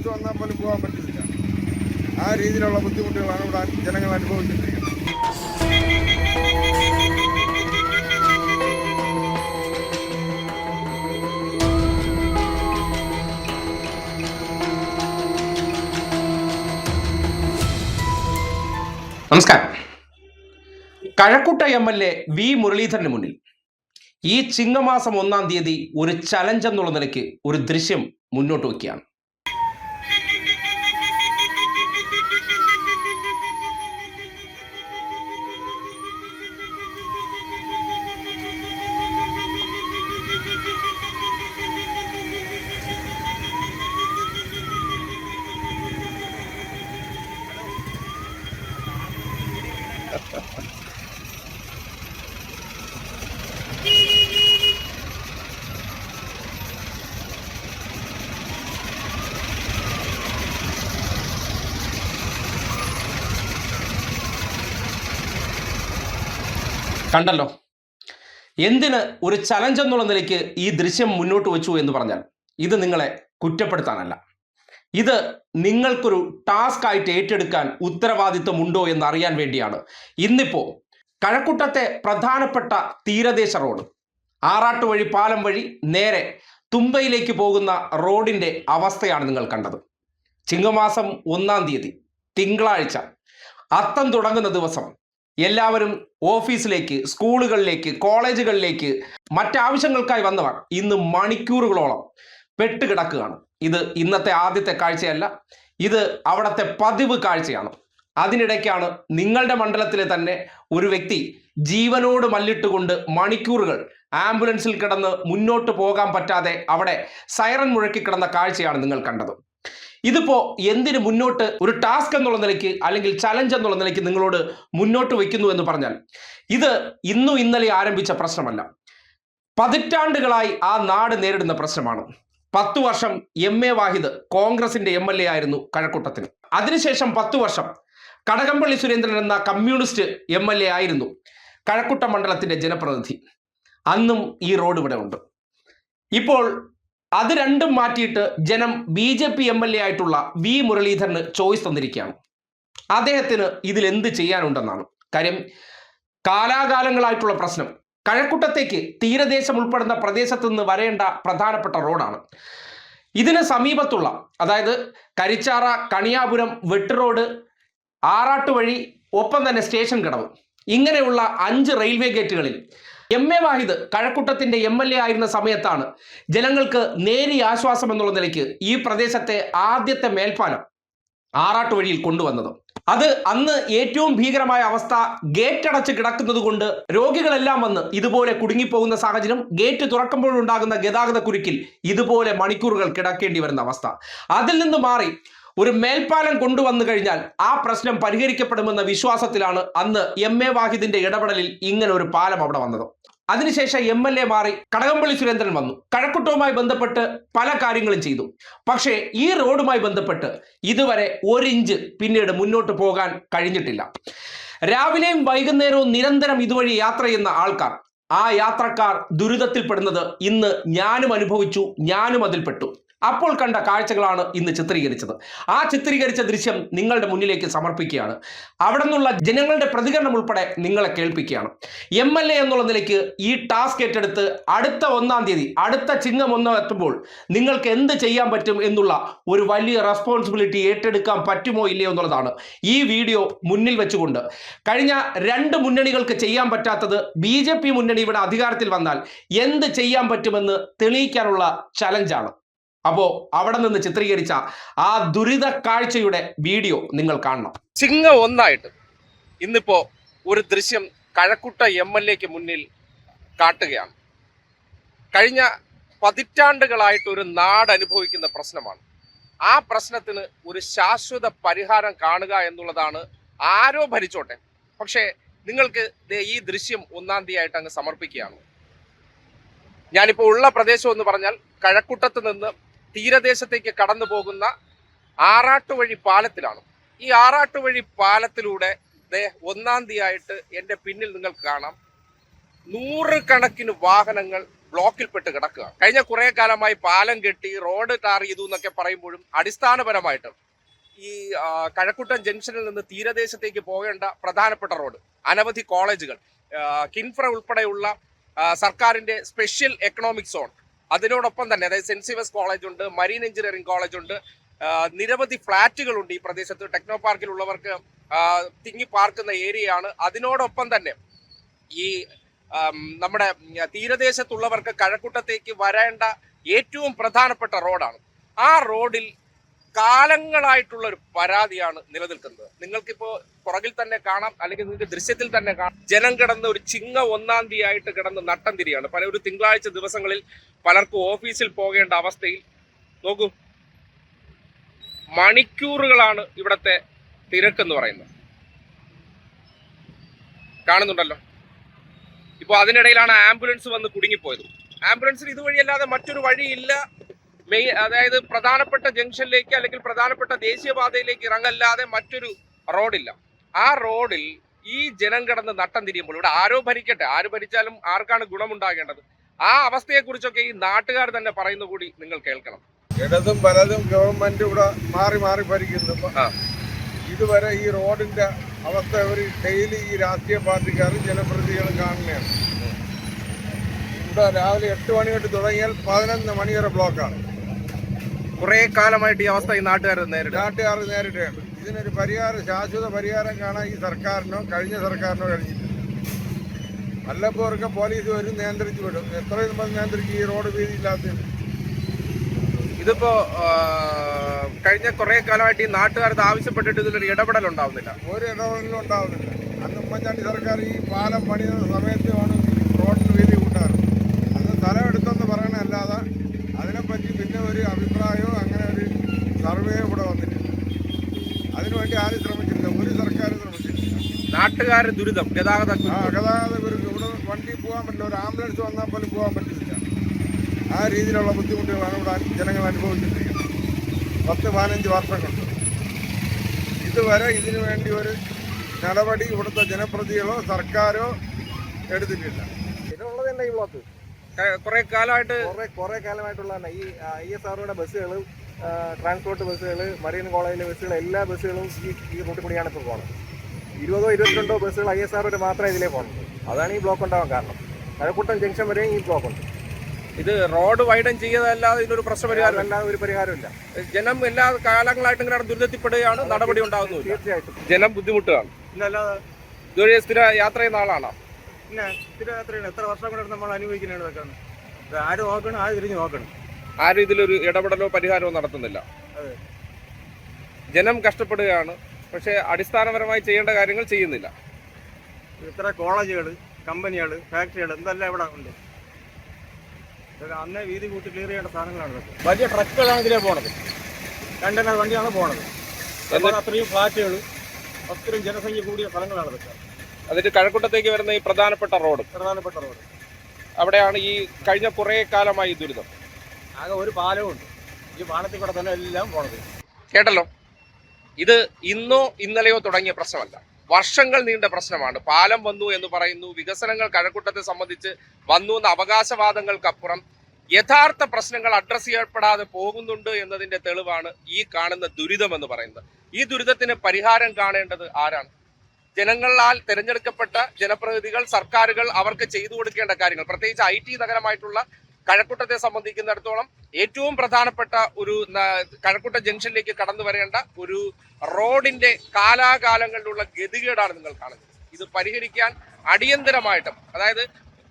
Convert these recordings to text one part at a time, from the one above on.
Bus വന്നാൽ പോലും പോകാൻ പറ്റുന്നില്ല. ആ രീതിയിലുള്ള ബുദ്ധിമുട്ടുകളാണ് ഇവിടെ ജനങ്ങൾ അനുഭവിച്ചിരിക്കുന്നത്. നമസ്കാരം. കഴക്കൂട്ട MLA വി മുരളീധരന് മുന്നിൽ ഈ ചിങ്ങമാസം 1-ാം തീയതി ഒരു ചലഞ്ച് എന്നുള്ള നിലയ്ക്ക് ഒരു ദൃശ്യം മുന്നോട്ട് വയ്ക്കുകയാണ്. കണ്ടല്ലോ, എന്തിന് ഒരു ചലഞ്ച് എന്നുള്ള നിലയ്ക്ക് ഈ ദൃശ്യം മുന്നോട്ട് വെച്ചു എന്ന് പറഞ്ഞാൽ ഇത് നിങ്ങളെ കുറ്റപ്പെടുത്താനല്ല, ഇത് നിങ്ങൾക്കൊരു ടാസ്ക് ആയിട്ട് ഏറ്റെടുക്കാൻ ഉത്തരവാദിത്വമുണ്ടോ എന്ന് അറിയാൻ വേണ്ടിയാണ്. ഇന്നിപ്പോൾ കഴക്കൂട്ടത്തെ പ്രധാനപ്പെട്ട തീരദേശ റോഡ് ആറാട്ടുവഴി പാലം വഴി നേരെ തുമ്പയിലേക്ക് പോകുന്ന റോഡിൻ്റെ അവസ്ഥയാണ് നിങ്ങൾ കണ്ടത്. ചിങ്ങമാസം 1-ാം തീയതി തിങ്കളാഴ്ച അത്തം തുടങ്ങുന്ന ദിവസം എല്ലാവരും ഓഫീസിലേക്ക്, സ്കൂളുകളിലേക്ക്, കോളേജുകളിലേക്ക് മറ്റാവശ്യങ്ങൾക്കായി വന്നവർ ഇന്ന് മണിക്കൂറുകളോളം പെട്ടുകിടക്കുകയാണ്. ഇത് ഇന്നത്തെ ആദ്യത്തെ കാഴ്ചയല്ല, ഇത് അവിടുത്തെ പതിവ് കാഴ്ചയാണ്. അതിനിടയ്ക്കാണ് നിങ്ങളുടെ മണ്ഡലത്തിലെ തന്നെ ഒരു വ്യക്തി ജീവനോട് മല്ലിട്ടുകൊണ്ട് മണിക്കൂറുകൾ ആംബുലൻസിൽ കിടന്ന് മുന്നോട്ട് പോകാൻ പറ്റാതെ അവിടെ സൈറൻ മുഴക്കി കിടന്ന കാഴ്ചയാണ് നിങ്ങൾ കണ്ടത്. ഇതിപ്പോൾ എന്തിന് മുന്നോട്ട് ഒരു ടാസ്ക് എന്നുള്ള നിലയ്ക്ക് അല്ലെങ്കിൽ ചലഞ്ച് എന്നുള്ള നിലയ്ക്ക് നിങ്ങളോട് മുന്നോട്ട് വയ്ക്കുന്നു എന്ന് പറഞ്ഞാൽ ഇത് ഇന്നും ഇന്നലെ ആരംഭിച്ച പ്രശ്നമല്ല. പതിറ്റാണ്ടുകളായി ആ നാട് നേരിടുന്ന പ്രശ്നമാണ്. 10 വർഷം MA വാഹിദ് കോൺഗ്രസിന്റെ MLA ആയിരുന്നു കഴക്കൂട്ടത്തിന്. അതിനുശേഷം 10 വർഷം കടകംപള്ളി സുരേന്ദ്രൻ എന്ന കമ്മ്യൂണിസ്റ്റ് MLA ആയിരുന്നു കഴക്കൂട്ടം മണ്ഡലത്തിന്റെ ജനപ്രതിനിധി. അന്നും ഈ റോഡ് ഇവിടെ ഉണ്ട്. ഇപ്പോൾ അത് രണ്ടും മാറ്റിയിട്ട് ജനം BJP MLA ആയിട്ടുള്ള വി മുരളീധരന് ചോയ്സ് തന്നിരിക്കുകയാണ്. അദ്ദേഹത്തിന് ഇതിലെന്ത് ചെയ്യാനുണ്ടെന്നാണ് കാര്യം. കാലാകാലങ്ങളായിട്ടുള്ള പ്രശ്നം കഴക്കൂട്ടത്തേക്ക് തീരദേശം ഉൾപ്പെടുന്ന പ്രദേശത്ത് നിന്ന് വരേണ്ട പ്രധാനപ്പെട്ട റോഡാണ്. ഇതിന് സമീപത്തുള്ള, അതായത് കരിച്ചാറ, കണിയാപുരം, വെട്ട് റോഡ്, ആറാട്ടുവഴി, ഒപ്പം തന്നെ സ്റ്റേഷൻ കടവ്, ഇങ്ങനെയുള്ള 5 റെയിൽവേ ഗേറ്റുകളിൽ MA വാഹിദ് കഴക്കൂട്ടത്തിന്റെ MLA ആയിരുന്ന സമയത്താണ് ജനങ്ങൾക്ക് നേരിയ ആശ്വാസം എന്നുള്ള നിലയ്ക്ക് ഈ പ്രദേശത്തെ ആദ്യത്തെ മേൽപ്പാലം ആറാട്ടുവഴിയിൽ കൊണ്ടുവന്നത്. അത് അന്ന് ഏറ്റവും ഭീകരമായ അവസ്ഥ, ഗേറ്റ് അടച്ച് കിടക്കുന്നത് കൊണ്ട് രോഗികളെല്ലാം വന്ന് ഇതുപോലെ കുടുങ്ങിപ്പോകുന്ന സാഹചര്യം, ഗേറ്റ് തുറക്കുമ്പോഴുണ്ടാകുന്ന ഗതാഗത കുരുക്കിൽ ഇതുപോലെ മണിക്കൂറുകൾ കിടക്കേണ്ടി വരുന്ന അവസ്ഥ. അതിൽ നിന്ന് മാറി ഒരു മേൽപ്പാലം കൊണ്ടുവന്നു കഴിഞ്ഞാൽ ആ പ്രശ്നം പരിഹരിക്കപ്പെടുമെന്ന വിശ്വാസത്തിലാണ് അന്ന് MA വാഹിദിന്റെ ഇടപെടലിൽ ഇങ്ങനെ ഒരു പാലം അവിടെ വന്നത്. അതിനുശേഷം MLA മാറി കടകംപള്ളി സുരേന്ദ്രൻ വന്നു. കഴക്കൂട്ടവുമായി ബന്ധപ്പെട്ട് പല കാര്യങ്ങളും ചെയ്തു. പക്ഷേ ഈ റോഡുമായി ബന്ധപ്പെട്ട് ഇതുവരെ 1 ഇഞ്ച് പിന്നീട് മുന്നോട്ട് പോകാൻ കഴിഞ്ഞിട്ടില്ല. രാവിലെയും വൈകുന്നേരവും നിരന്തരം ഇതുവഴി യാത്ര ചെയ്യുന്ന ആൾക്കാർ, ആ യാത്രക്കാർ ദുരിതത്തിൽപ്പെടുന്നത് ഇന്ന് ഞാനും അനുഭവിച്ചു, ഞാനും അതിൽപ്പെട്ടു. അപ്പോൾ കണ്ട കാഴ്ചകളാണ് ഇന്ന് ചിത്രീകരിച്ചത്. ആ ചിത്രീകരിച്ച ദൃശ്യം നിങ്ങളുടെ മുന്നിലേക്ക് സമർപ്പിക്കുകയാണ്. അവിടെ നിന്നുള്ള ജനങ്ങളുടെ പ്രതികരണം ഉൾപ്പെടെ നിങ്ങളെ കേൾപ്പിക്കുകയാണ്. MLA എന്നുള്ള നിലയ്ക്ക് ഈ ടാസ്ക് ഏറ്റെടുത്ത് അടുത്ത 1-ാം തീയതി, അടുത്ത ചിങ്ങം 1 എത്തുമ്പോൾ നിങ്ങൾക്ക് എന്ത് ചെയ്യാൻ പറ്റും എന്നുള്ള ഒരു വലിയ റെസ്പോൺസിബിലിറ്റി ഏറ്റെടുക്കാൻ പറ്റുമോ ഇല്ലയോ എന്നുള്ളതാണ് ഈ വീഡിയോ മുന്നിൽ വെച്ചുകൊണ്ട്. കഴിഞ്ഞ 2 മുന്നണികൾക്ക് ചെയ്യാൻ പറ്റാത്തത് BJP മുന്നണി ഇവിടെ അധികാരത്തിൽ വന്നാൽ എന്ത് ചെയ്യാൻ പറ്റുമെന്ന് തെളിയിക്കാനുള്ള ചലഞ്ചാണ്. അപ്പോൾ അവിടെ നിന്ന് ചിത്രീകരിച്ച ആ ദുരിത കാഴ്ചയുടെ വീഡിയോ നിങ്ങൾ കാണണം. ചിങ്ങം 1 ഇന്നിപ്പോ ഒരു ദൃശ്യം കഴക്കൂട്ട MLAക്ക് മുന്നിൽ കാട്ടുകയാണ്. കഴിഞ്ഞ പതിറ്റാണ്ടുകളായിട്ട് ഒരു നാട് അനുഭവിക്കുന്ന പ്രശ്നമാണ്. ആ പ്രശ്നത്തിന് ഒരു ശാശ്വത പരിഹാരം കാണുക എന്നുള്ളതാണ്. ആരോ ഭരിച്ചോട്ടെ, പക്ഷേ നിങ്ങൾക്ക് ഈ ദൃശ്യം 1-ാം തീയതി അങ്ങ് സമർപ്പിക്കുകയാണ്. ഞാനിപ്പോൾ ഉള്ള പ്രദേശം എന്ന് പറഞ്ഞാൽ കഴക്കൂട്ടത്ത് നിന്ന് തീരദേശത്തേക്ക് കടന്നു പോകുന്ന ആറാട്ടുവഴി പാലത്തിലാണ്. ഈ ആറാട്ടുവഴി പാലത്തിലൂടെ 1-ാം തീയതി എൻ്റെ പിന്നിൽ നിങ്ങൾക്ക് കാണാം 100 കണക്കിന് വാഹനങ്ങൾ ബ്ലോക്കിൽപ്പെട്ട് കിടക്കുക. കഴിഞ്ഞ കുറെ കാലമായി പാലം കെട്ടി റോഡ് ടാർ ചെയ്തു എന്നൊക്കെ പറയുമ്പോഴും അടിസ്ഥാനപരമായിട്ട് ഈ കഴക്കൂട്ടം ജംഗ്ഷനിൽ നിന്ന് തീരദേശത്തേക്ക് പോകേണ്ട പ്രധാനപ്പെട്ട റോഡ്, അനവധി കോളേജുകൾ, കിൻഫ്ര ഉൾപ്പെടെയുള്ള സർക്കാരിന്റെ സ്പെഷ്യൽ എക്കണോമിക് സോൺ, അതിനോടൊപ്പം തന്നെ അതായത് സെന്റ് സീവേഴ്സ് കോളേജ് ഉണ്ട്, മറീൻ എഞ്ചിനീയറിംഗ് കോളേജ് ഉണ്ട്, നിരവധി ഫ്ളാറ്റുകളുണ്ട് ഈ പ്രദേശത്ത്. ടെക്നോ പാർക്കിലുള്ളവർക്ക് തിങ്ങി പാർക്കുന്ന ഏരിയയാണ്. അതിനോടൊപ്പം തന്നെ ഈ നമ്മുടെ തീരദേശത്തുള്ളവർക്ക് കഴക്കൂട്ടത്തേക്ക് വരേണ്ട ഏറ്റവും പ്രധാനപ്പെട്ട റോഡാണ്. ആ റോഡിൽ കാലങ്ങളായിട്ടുള്ള ഒരു പരാതിയാണ് നിലനിൽക്കുന്നത്. നിങ്ങൾക്കിപ്പോ പുറകിൽ തന്നെ കാണാം, അല്ലെങ്കിൽ നിങ്ങൾക്ക് ദൃശ്യത്തിൽ തന്നെ കാണാം, ജനം കിടന്ന് ഒരു ചിങ്ങ 1-ാം തീയതി കിടന്ന് നട്ടം തിരിയാണ്. ഒരു തിങ്കളാഴ്ച ദിവസങ്ങളിൽ പലർക്കും ഓഫീസിൽ പോകേണ്ട അവസ്ഥയിൽ നോക്കൂ, മണിക്കൂറുകളാണ് ഇവിടത്തെ തിരക്കെന്ന് പറയുന്നത്. കാണുന്നുണ്ടല്ലോ. ഇപ്പോൾ അതിനിടയിലാണ് ആംബുലൻസ് വന്ന് കുടുങ്ങിപ്പോയത്. ആംബുലൻസിന് ഇതുവഴിയല്ലാതെ മറ്റൊരു വഴിയില്ല. അതായത് പ്രധാനപ്പെട്ട ജംഗ്ഷനിലേക്ക് അല്ലെങ്കിൽ പ്രധാനപ്പെട്ട ദേശീയപാതയിലേക്ക് ഇറങ്ങല്ലാതെ മറ്റൊരു റോഡില്ല. ആ റോഡിൽ ഈ ജനം കിടന്ന് നട്ടം തിരിയുമ്പോൾ ഇവിടെ ആരോ ഭരിക്കട്ടെ, ആര് ഭരിച്ചാലും ആർക്കാണ് ഗുണമുണ്ടാകേണ്ടത്? ആ അവസ്ഥയെക്കുറിച്ചൊക്കെ ഈ നാട്ടുകാർ തന്നെ പറയുന്ന കൂടി നിങ്ങൾ കേൾക്കണം. ഇടതും പലതും ഗവൺമെന്റ് ഇവിടെ മാറി മാറി ഭരിക്കുന്നു. ഇതുവരെ ഈ റോഡിന്റെ അവസ്ഥ ഒരു ഡെയിലി ഈ രാഷ്ട്രീയ പാർട്ടിക്കാരും ജനപ്രതിനിധികളും കാണുകയാണ്. ഇവിടെ രാവിലെ 8 മണി തൊട്ട് തുടങ്ങിയാൽ 11 മണി വരെ ബ്ലോക്കാണ്. കുറെ കാലമായിട്ട് ഈ അവസ്ഥ ഈ നാട്ടുകാർ നേരിടുകയാണ്. ഇതിനൊരു പരിഹാരം, ശാശ്വത പരിഹാരം കാണാൻ ഈ സർക്കാരിനോ കഴിഞ്ഞ സർക്കാരിനോ കഴിഞ്ഞിട്ടില്ല. വല്ലപ്പോഴൊക്കെ പോലീസ് വരും, നിയന്ത്രിച്ചു വിടും. എത്രയും നമ്മൾ നിയന്ത്രിക്കും ഈ റോഡ് വീതി ഇല്ലാത്തത്. ഇതിപ്പോ കഴിഞ്ഞ കുറെ കാലമായിട്ട് ഈ നാട്ടുകാർക്ക് ആവശ്യപ്പെട്ടിട്ട് ഇതിലൊരു ഇടപെടൽ ഉണ്ടാവുന്നില്ല. ഒരു ഇടപെടലും ഉണ്ടാവുന്നില്ല. അന്ന് ഉമ്മൻചാണ്ടി സർക്കാർ ഈ പാലം പണിയുന്ന സമയത്തുമാണ് റോഡിന് വീതി കൂട്ടാറ്. അന്ന് സ്ഥലം എടുത്തെന്ന് പറയണല്ലാതെ അതിനെപ്പറ്റി പിന്നെ ഒരു അഭിപ്രായമോ അങ്ങനെ ഒരു സർവേയോ ഇവിടെ വന്നിട്ടില്ല. അതിനുവേണ്ടി ആരും ശ്രമിച്ചിട്ടില്ല, ഒരു സർക്കാരും ശ്രമിച്ചിട്ടില്ല. നാട്ടുകാർ ദുരിതം, ഗതാഗത ഗുരുക്കം. ഇവിടെ വണ്ടി പോകാൻ പറ്റില്ല, ഒരു ആംബുലൻസ് വന്നാൽ പോലും പോകാൻ പറ്റുന്നില്ല. ആ രീതിയിലുള്ള ബുദ്ധിമുട്ടുകളാണ് ഇവിടെ ജനങ്ങൾ അനുഭവിച്ചിരിക്കുന്നത്. 10-15 വർഷം കൊണ്ട് ഇതുവരെ ഇതിനു വേണ്ടി ഒരു നടപടി ഇവിടുത്തെ ജനപ്രതിനിധികളോ സർക്കാരോ എടുത്തിട്ടില്ല. ഇതിനുള്ളത് തന്നെ ഈ ബ്ലോക്ക് കുറെ കാലമായിട്ടുള്ള ഈ ISROയുടെ ബസ്സുകൾ, ട്രാൻസ്പോർട്ട് ബസ്സുകൾ, മറീൻ കോളേജിലെ ബസ്സുകൾ, എല്ലാ ബസ്സുകളും ഈ റൂട്ടിൽ കൂടിയാണ് ഇപ്പോൾ പോകുന്നത്. 20-22 ബസ്സുകൾ ISROയുടെ മാത്രമേ ഇതിലേ പോകുന്നത്. അതാണ് ഈ ബ്ലോക്ക് ഉണ്ടാവാൻ കാരണം. കഴക്കൂട്ടം ജംഗ്ഷൻ വരെയും ഈ ബ്ലോക്ക് ഉണ്ട്. ഇത് റോഡ് വൈഡൻ ചെയ്തതല്ലാതെ ഇതിനൊരു പ്രശ്നപരിഹാരം അല്ലാതെ ഒരു പരിഹാരമില്ല. ജനം എല്ലാ കാലങ്ങളായിട്ട് ഇങ്ങനെ ദുരിതത്തിൽപ്പെടുകയാണ്, നടപടി ഉണ്ടാകുന്നു. തീർച്ചയായിട്ടും ജനം ബുദ്ധിമുട്ടുകയാണ്. ഇന്നല്ലാതെ ഇതൊരു സ്ഥിര യാത്ര ചെയ്യുന്ന ആളാണോ? പിന്നെ സ്ഥിര യാത്രയാണ്. എത്ര വർഷം കൊണ്ട് നമ്മൾ അനുഭവിക്കുന്നതാണ് ഇതൊക്കെ. ആര് നോക്കണം, ആര് തിരിഞ്ഞ് നോക്കണം. ആരും ഇതിലൊരു ഇടപെടലോ പരിഹാരമോ നടത്തുന്നില്ല. ജനം കഷ്ടപ്പെടുകയാണ്, പക്ഷേ അടിസ്ഥാനപരമായി ചെയ്യേണ്ട കാര്യങ്ങൾ ചെയ്യുന്നില്ല. ഇത്ര കോളേജുകൾ, കമ്പനികൾ, ഫാക്ടറികൾ എന്തെല്ലാം ഇവിടെ ഉണ്ട്. ഇതൊക്കെ അന്നേ വീതി കൂട്ടി ക്ലിയർ ചെയ്യേണ്ട സാധനങ്ങളാണ് ഇതൊക്കെ. വലിയ ട്രക്കുകളാണ് ഇതിലേ പോണത്, കണ്ടെയ്നർ വണ്ടിയാണ് പോണത്. അത്രയും ഫ്ലാറ്റുകൾ, അത്രയും ജനസംഖ്യ കൂടിയ സ്ഥലങ്ങളാണ് ഇതൊക്കെ. അതിന് കഴക്കൂട്ടത്തേക്ക് വരുന്ന ഈ പ്രധാനപ്പെട്ട റോഡ് അവിടെയാണ് ഈ കഴിഞ്ഞ കുറേ കാലമായി ദുരിതം. ആകെ ഒരു പാലവും ഉണ്ട്, ഈ പാലത്തിൽ കൂടെ തന്നെ എല്ലാം പോണത്. കേട്ടല്ലോ, ഇത് ഇന്നോ ഇന്നലെയോ തുടങ്ങിയ പ്രശ്നമല്ല, വർഷങ്ങൾ നീണ്ട പ്രശ്നമാണ്. പാലം വന്നു എന്ന് പറയുന്നു, വികസനങ്ങൾ കഴക്കൂട്ടത്തെ സംബന്ധിച്ച് വന്നു എന്ന അവകാശവാദങ്ങൾക്കപ്പുറം യഥാർത്ഥ പ്രശ്നങ്ങൾ അഡ്രസ് ചെയ്യപ്പെടാതെ പോകുന്നുണ്ട് എന്നതിന്റെ തെളിവാണ് ഈ കാണുന്ന ദുരിതം എന്ന് പറയുന്നത്. ഈ ദുരിതത്തിന് പരിഹാരം കാണേണ്ടത് ആരാണ്? ജനങ്ങളാൽ തിരഞ്ഞെടുക്കപ്പെട്ട ജനപ്രതിനിധികൾ, സർക്കാരുകൾ അവർക്ക് ചെയ്തു കൊടുക്കേണ്ട കാര്യങ്ങൾ. പ്രത്യേകിച്ച് IT നഗരമായിട്ടുള്ള കഴക്കൂട്ടത്തെ സംബന്ധിക്കുന്നിടത്തോളം ഏറ്റവും പ്രധാനപ്പെട്ട ഒരു കഴക്കൂട്ട ജംഗ്ഷനിലേക്ക് കടന്നു വരേണ്ട ഒരു റോഡിന്റെ കാലാകാലങ്ങളിലുള്ള ഗതികേടാണ് നിങ്ങൾ കാണുന്നത്. ഇത് പരിഹരിക്കാൻ അടിയന്തരമായിട്ടും, അതായത്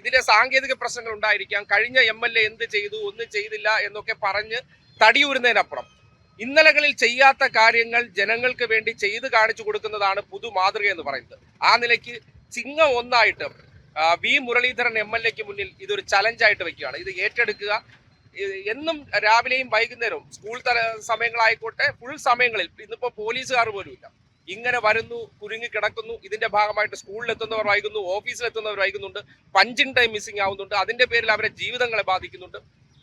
ഇതിന്റെ സാങ്കേതിക പ്രശ്നങ്ങൾ ഉണ്ടായിരിക്കാം, കഴിഞ്ഞ MLA എന്ത് ചെയ്തു, ഒന്നും ചെയ്തില്ല എന്നൊക്കെ പറഞ്ഞ് തടിയൂരുന്നതിനപ്പുറം ഇന്നലകളിൽ ചെയ്യാത്ത കാര്യങ്ങൾ ജനങ്ങൾക്ക് വേണ്ടി ചെയ്ത് കാണിച്ചു കൊടുക്കുന്നതാണ് പുതുമാതൃക എന്ന് പറയുന്നത്. ആ നിലയ്ക്ക് ചിങ്ങ 1 V മുരളീധരൻ MLAക്ക് മുന്നിൽ ഇതൊരു ചലഞ്ചായിട്ട് വെക്കുകയാണ്. ഇത് ഏറ്റെടുക്കുക. എന്നും രാവിലെയും വൈകുന്നേരവും സ്കൂൾ സമയങ്ങളായിക്കോട്ടെ, ഫുൾ സമയങ്ങളിൽ ഇന്നിപ്പോ പോലീസുകാർ പോലും ഇല്ല, ഇങ്ങനെ വരുന്നു, കുരുങ്ങി കിടക്കുന്നു. ഇതിന്റെ ഭാഗമായിട്ട് സ്കൂളിലെത്തുന്നവർ വൈകുന്നു, ഓഫീസിലെത്തുന്നവർ വൈകുന്നുണ്ട്, പഞ്ചിങ് ടൈം മിസ്സിംഗ് ആവുന്നുണ്ട്. അതിന്റെ പേരിൽ അവരെ ജീവിതങ്ങളെ ബാധിക്കുന്നുണ്ട്.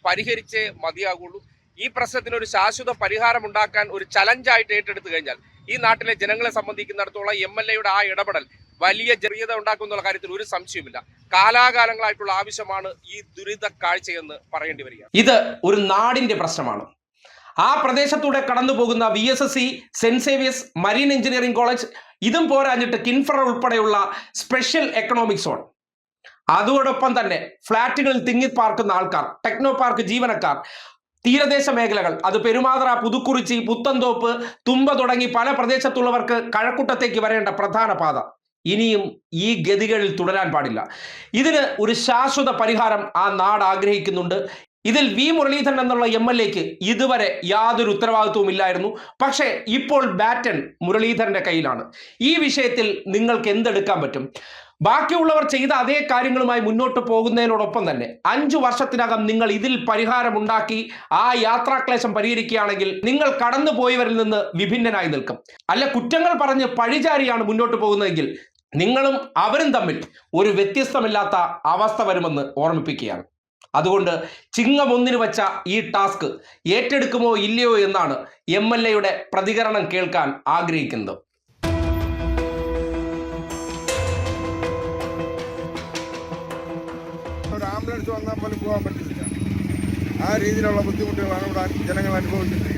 പരിഹരിച്ചേ മതിയാകുള്ളൂ. ഈ പ്രശ്നത്തിന് ഒരു ശാശ്വത പരിഹാരം ഉണ്ടാക്കാൻ ഒരു ചലഞ്ചായിട്ട് ഏറ്റെടുത്തു കഴിഞ്ഞാൽ ഈ നാട്ടിലെ ജനങ്ങളെ സംബന്ധിക്കുന്നിടത്തോളം MLAയുടെ ആ ഇടപെടൽ വലിയ ചെറിയത ഉണ്ടാക്കുന്നുള്ള കാര്യത്തിൽ ഒരു സംശയമില്ല. കാലാകാലങ്ങളായിട്ടുള്ള ആവശ്യമാണ് ഈ ദുരിത കാഴ്ചയെന്ന് പറയേണ്ടി വരിക. ഇത് ഒരു നാടിന്റെ പ്രശ്നമാണ്. ആ പ്രദേശത്തൂടെ കടന്നു പോകുന്ന VSSC, saint Xavier's, marine engineering college, ഇതും പോരാഞ്ഞിട്ട് കിൻഫ്ര ഉൾപ്പെടെയുള്ള സ്പെഷ്യൽ എക്കണോമിക് സോൺ, അതോടൊപ്പം തന്നെ ഫ്ളാറ്റുകളിൽ തിങ്ങിപ്പാർക്കുന്ന ആൾക്കാർ, ടെക്നോ പാർക്ക് ജീവനക്കാർ, തീരദേശ മേഖലകൾ, അത് പെരുമാതറ, പുതുക്കുറിച്ചി, പുത്തൻതോപ്പ്, തുമ്പ തുടങ്ങി പല പ്രദേശത്തുള്ളവർക്ക് കഴക്കൂട്ടത്തേക്ക് വരേണ്ട പ്രധാന പാത ഇനിയും ഈ ഗതികളിൽ തുടരാൻ പാടില്ല. ഇതിന് ഒരു ശാശ്വത പരിഹാരം ആ നാട് ആഗ്രഹിക്കുന്നുണ്ട്. ഇതിൽ മുരളീധരൻ എന്നുള്ള MLAക്ക് ഇതുവരെ യാതൊരു ഉത്തരവാദിത്വവും ഇല്ലായിരുന്നു. പക്ഷേ ഇപ്പോൾ ബാറ്റൺ മുരളീധരന്റെ കയ്യിലാണ്. ഈ വിഷയത്തിൽ നിങ്ങൾക്ക് എന്തെടുക്കാൻ പറ്റും? ബാക്കിയുള്ളവർ ചെയ്ത അതേ കാര്യങ്ങളുമായി മുന്നോട്ട് പോകുന്നതിനോടൊപ്പം തന്നെ 5 വർഷത്തിനകം നിങ്ങൾ ഇതിൽ പരിഹാരമുണ്ടാക്കി ആ യാത്രാക്ലേശം പരിഹരിക്കുകയാണെങ്കിൽ നിങ്ങൾ കടന്നുപോയവരിൽ നിന്ന് വിഭിന്നനായി നിൽക്കും. അല്ല, കുറ്റങ്ങൾ പറഞ്ഞ് പഴിചാരിയാണ് മുന്നോട്ട് പോകുന്നതെങ്കിൽ നിങ്ങളും അവരും തമ്മിൽ ഒരു വ്യത്യസ്തമില്ലാത്ത അവസ്ഥ വരുമെന്ന് ഓർമ്മിപ്പിക്കുകയാണ്. അതുകൊണ്ട് ചിങ്ങം 1 വച്ച ഈ ടാസ്ക് ഏറ്റെടുക്കുമോ ഇല്ലയോ എന്നാണ് MLAയുടെ പ്രതികരണം കേൾക്കാൻ ആഗ്രഹിക്കുന്നത്. ഒരു ആംബുലൻസ് വന്നാൽ പോലും പോകാൻ പറ്റുന്നില്ല. ആ രീതിയിലുള്ള ബുദ്ധിമുട്ടുകളാണ് ഇവിടെ ജനങ്ങൾ അനുഭവിച്ചിരിക്കുന്നത്.